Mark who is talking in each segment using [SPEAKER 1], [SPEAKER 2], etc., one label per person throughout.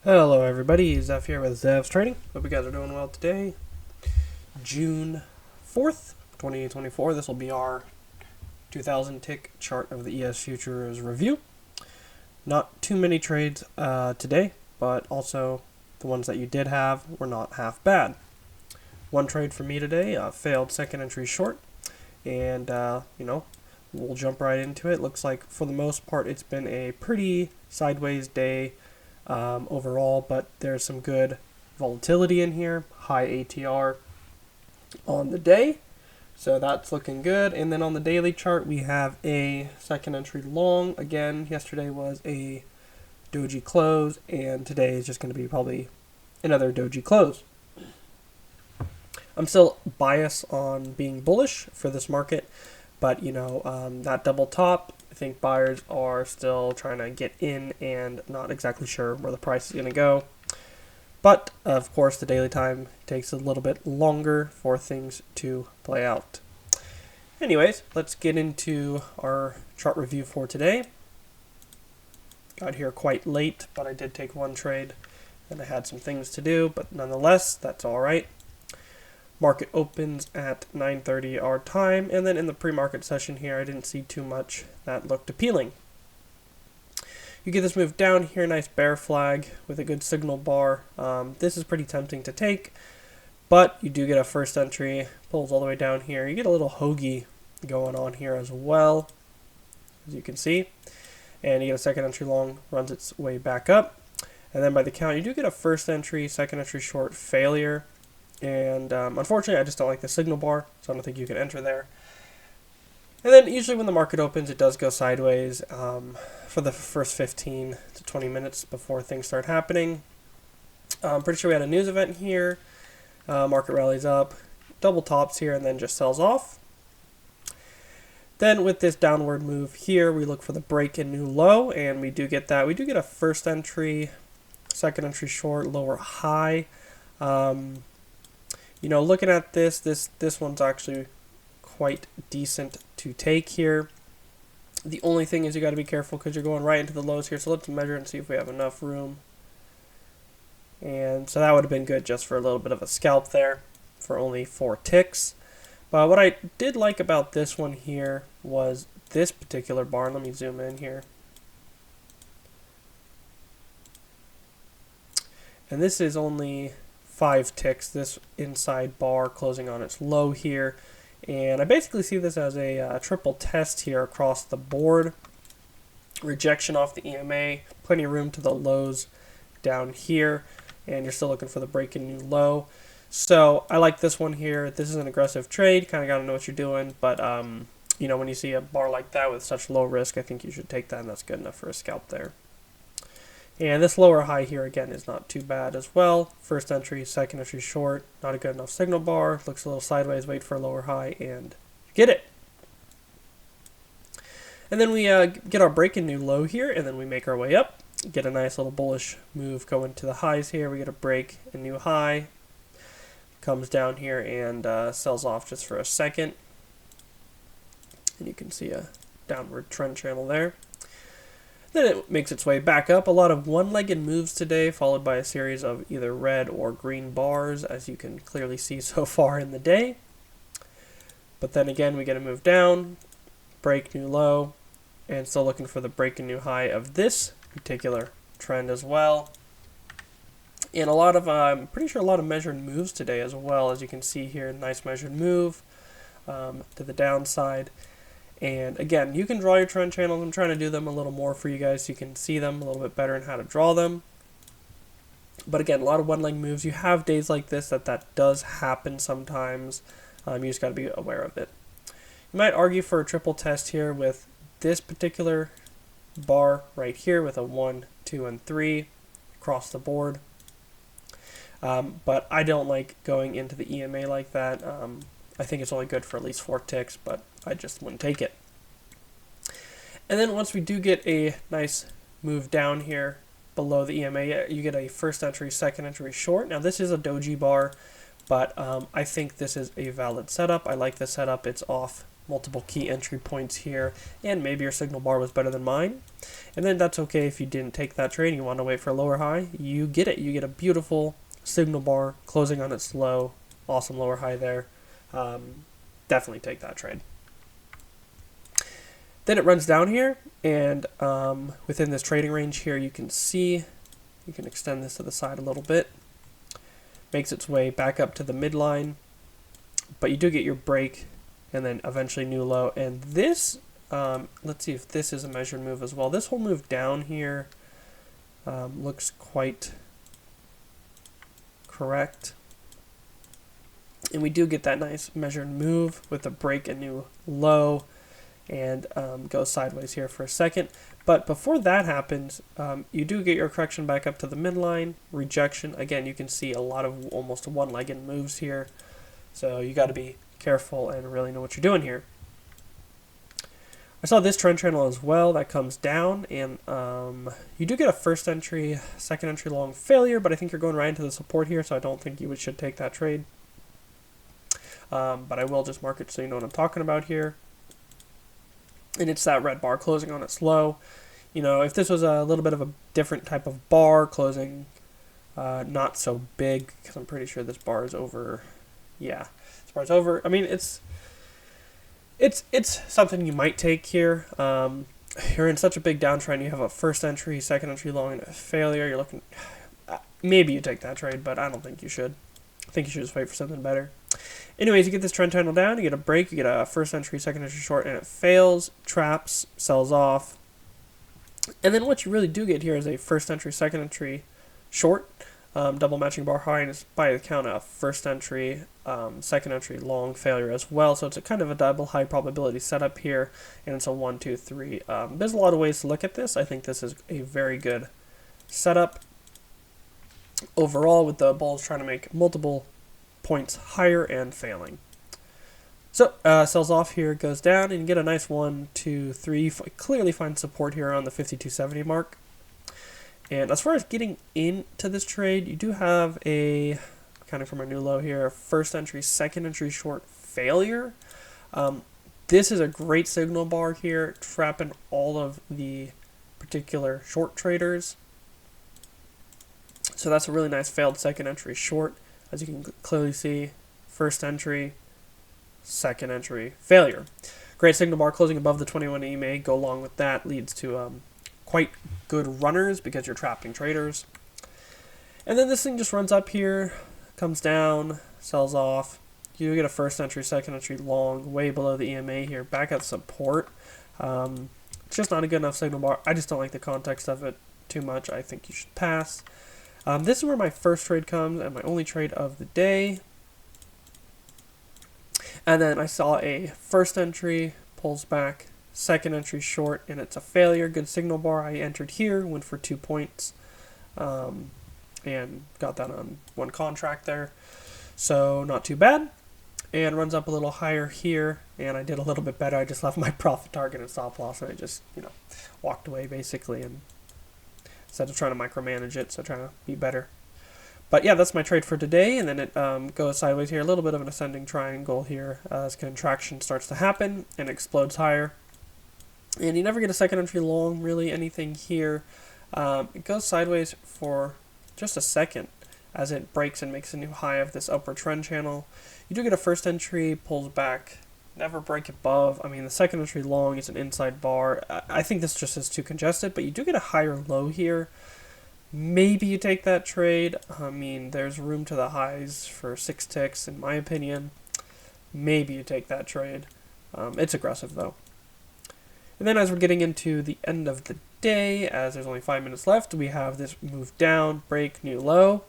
[SPEAKER 1] Hello everybody, Zeff here with ZeffsTrading. Hope you guys are doing well today. June 4th, 2024. This will be our 2000 tick chart of the ES Futures review. Not too many trades today, but also the ones that you did have were not half bad. One trade for me today, failed second entry short, and we'll jump right into it. Looks like for the most part it's been a pretty sideways day overall, but there's some good volatility in here, high ATR on the day, so that's looking good. And then on the daily chart we have a second entry long. Again, yesterday was a doji close, and today is just going to be probably another doji close. I'm still biased on being bullish for this market, but that double top, I think buyers are still trying to get in and not exactly sure where the price is going to go. But of course the daily time takes a little bit longer for things to play out. Anyways, let's get into our chart review for today. Got here quite late, but I did take one trade and I had some things to do, but nonetheless, that's all right. Market opens at 9:30 our time, and then in the pre-market session here, I didn't see too much that looked appealing. You get this move down here, nice bear flag with a good signal bar. This is pretty tempting to take, but you do get a first entry, pulls all the way down here. You get a little hoagie going on here as well, as you can see, and you get a second entry long, runs its way back up, and then by the count, you do get a first entry, second entry short failure. And unfortunately, I just don't like the signal bar, so I don't think you can enter there. And then usually when the market opens, it does go sideways for the first 15 to 20 minutes before things start happening. I'm pretty sure we had a news event here. Market rallies up, double tops here, and then just sells off. Then with this downward move here, we look for the break and new low, and we do get that. We do get a first entry, second entry short, lower high. Looking at this one's actually quite decent to take here. The only thing is you got to be careful because you're going right into the lows here. So let's measure and see if we have enough room. And so that would have been good just for a little bit of a scalp there for only 4 ticks. But what I did like about this one here was this particular bar. Let me zoom in here. And this is only 5 ticks, this inside bar closing on its low here, and I basically see this as a triple test here across the board. Rejection off the EMA, plenty of room to the lows down here, and you're still looking for the break in new low. So I like this one here. This is an aggressive trade, kind of got to know what you're doing, but when you see a bar like that with such low risk, I think you should take that, and that's good enough for a scalp there. And this lower high here, again, is not too bad as well. First entry, second entry short, not a good enough signal bar. Looks a little sideways, wait for a lower high, and get it. And then we get our break in new low here, and then we make our way up. Get a nice little bullish move going to the highs here. We get a break, a new high. Comes down here and sells off just for a second. And you can see a downward trend channel there. Then it makes its way back up. A lot of one-legged moves today, followed by a series of either red or green bars, as you can clearly see so far in the day. But then again, we get a move down, break new low, and still looking for the break and new high of this particular trend as well. And I'm pretty sure a lot of measured moves today as well, as you can see here. Nice measured move to the downside. And again, you can draw your trend channels. I'm trying to do them a little more for you guys so you can see them a little bit better and how to draw them. But again, a lot of one-leg moves. You have days like this that does happen sometimes. You just got to be aware of it. You might argue for a triple test here with this particular bar right here with a 1, 2, and 3 across the board. But I don't like going into the EMA like that. I think it's only good for at least 4 ticks, but I just wouldn't take it. And then once we do get a nice move down here below the EMA, you get a first entry, second entry short. Now this is a doji bar, but I think this is a valid setup. I like the setup. It's off multiple key entry points here, and maybe your signal bar was better than mine. And then that's okay if you didn't take that trade and you want to wait for a lower high. You get it. You get a beautiful signal bar closing on its low. Awesome lower high there. Definitely take that trade. Then it runs down here, and within this trading range here, you can see, you can extend this to the side a little bit. Makes its way back up to the midline, but you do get your break, and then eventually new low. And this, let's see if this is a measured move as well. This whole move down here looks quite correct. And we do get that nice measured move with a break, a new low, and go sideways here for a second. But before that happens, you do get your correction back up to the midline, rejection. Again, you can see a lot of almost one-legged moves here. So you got to be careful and really know what you're doing here. I saw this trend channel as well that comes down, and you do get a first entry, second entry long failure, but I think you're going right into the support here, so I don't think you should take that trade. But I will just mark it so you know what I'm talking about here. And it's that red bar closing on its low. You know, if this was a little bit of a different type of bar closing, not so big, because I'm pretty sure this bar is over. Yeah, this bar is over. I mean, it's something you might take here. You're in such a big downtrend. You have a first entry, second entry long, and a failure. You're looking. Maybe you take that trade, but I don't think you should. I think you should just wait for something better. Anyways, you get this trend channel down, you get a break, you get a first entry, second entry short, and it fails, traps, sells off. And then what you really do get here is a first entry, second entry short, double matching bar high, and it's by the count of first entry, second entry long failure as well. So it's a kind of a double high probability setup here, and it's a 1, 2, 3. There's a lot of ways to look at this. I think this is a very good setup overall, with the bulls trying to make multiple points higher and failing. So sells off here, goes down, and you get a nice 1, 2, 3. You clearly find support here on the 52.70 mark. And as far as getting into this trade, you do have a, kind of from a new low here, first entry, second entry short failure. This is a great signal bar here, trapping all of the particular short traders. So that's a really nice failed second entry short. As you can clearly see, first entry, second entry, failure. Great signal bar closing above the 21 EMA. Go along with that leads to quite good runners because you're trapping traders. And then this thing just runs up here, comes down, sells off. You get a first entry, second entry long, way below the EMA here, back at support. It's just not a good enough signal bar. I just don't like the context of it too much. I think you should pass. This is where my first trade comes, and my only trade of the day. And then I saw a first entry, pulls back, second entry short, and it's a failure. Good signal bar. I entered here, went for 2 points, and got that on one contract there. So not too bad. And runs up a little higher here, and I did a little bit better. I just left my profit target and stop loss, and I just, walked away basically, and instead of trying to micromanage it, so trying to be better. But yeah, that's my trade for today, and then it goes sideways here, a little bit of an ascending triangle here as contraction starts to happen and explodes higher. And you never get a second entry long, really, anything here. It goes sideways for just a second as it breaks and makes a new high of this upward trend channel. You do get a first entry, pulls back, never break above. I mean, the second entry long is an inside bar. I think this just is too congested, but you do get a higher low here. Maybe you take that trade. I mean, there's room to the highs for 6 ticks, in my opinion. Maybe you take that trade. It's aggressive, though. And then as we're getting into the end of the day, as there's only 5 minutes left, we have this move down, break, new low.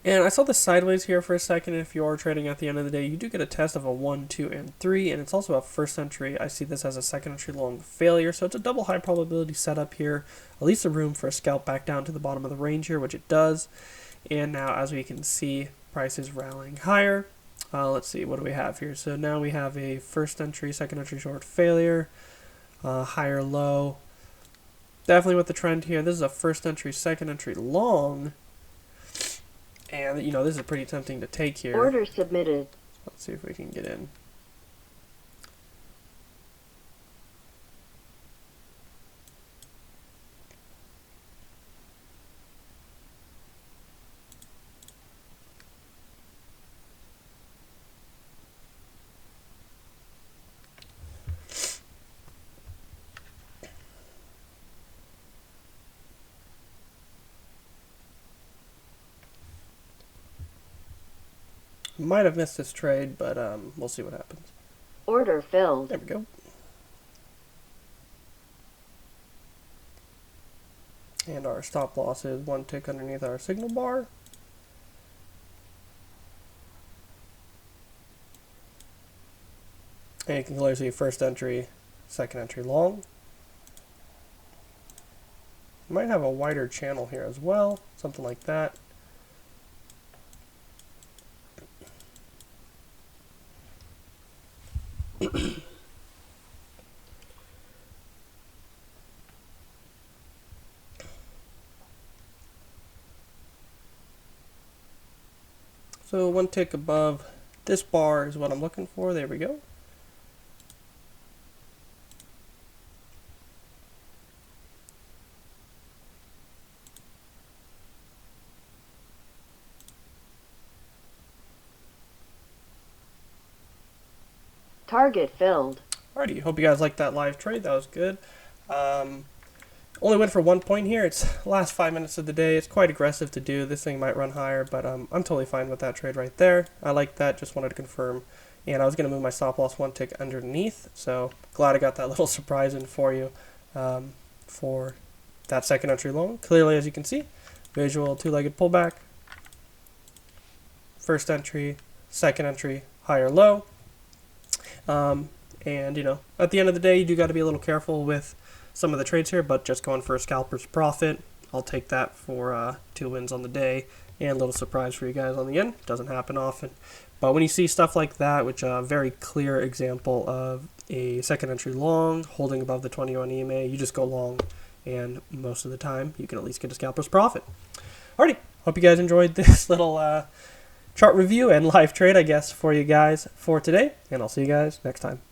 [SPEAKER 1] And I saw this sideways here for a second. If you are trading at the end of the day, you do get a test of a 1, 2, and 3, and it's also a first entry. I see this as a second entry long failure, so it's a double high probability setup here. At least a room for a scalp back down to the bottom of the range here, which it does. And now, as we can see, price is rallying higher. Let's see, what do we have here? So now we have a first entry, second entry short failure, higher low. Definitely with the trend here. This is a first entry, second entry long. And, this is pretty tempting to take here.
[SPEAKER 2] Order submitted.
[SPEAKER 1] Let's see if we can get in. Might have missed this trade, but we'll see what happens.
[SPEAKER 2] Order filled.
[SPEAKER 1] There we go. And our stop loss is 1 tick underneath our signal bar. And you can clearly see first entry, second entry long. Might have a wider channel here as well, something like that. So 1 tick above this bar is what I'm looking for. There we go.
[SPEAKER 2] Target filled.
[SPEAKER 1] Alrighty, hope you guys liked that live trade. That was good. Only went for 1 point here. It's the last 5 minutes of the day. It's quite aggressive to do. This thing might run higher, but I'm totally fine with that trade right there. I like that. Just wanted to confirm. And I was going to move my stop loss 1 tick underneath. So glad I got that little surprise in for you for that second entry long. Clearly, as you can see, visual two-legged pullback. First entry, second entry, higher low. And, you know, at the end of the day, you do got to be a little careful with some of the trades here, but just going for a scalper's profit. I'll take that for 2 wins on the day, and a little surprise for you guys on the end. Doesn't happen often. But when you see stuff like that, which a very clear example of a second entry long holding above the 20-1 EMA, you just go long, and most of the time, you can at least get a scalper's profit. Alrighty, hope you guys enjoyed this little chart review and live trade, I guess, for you guys for today, and I'll see you guys next time.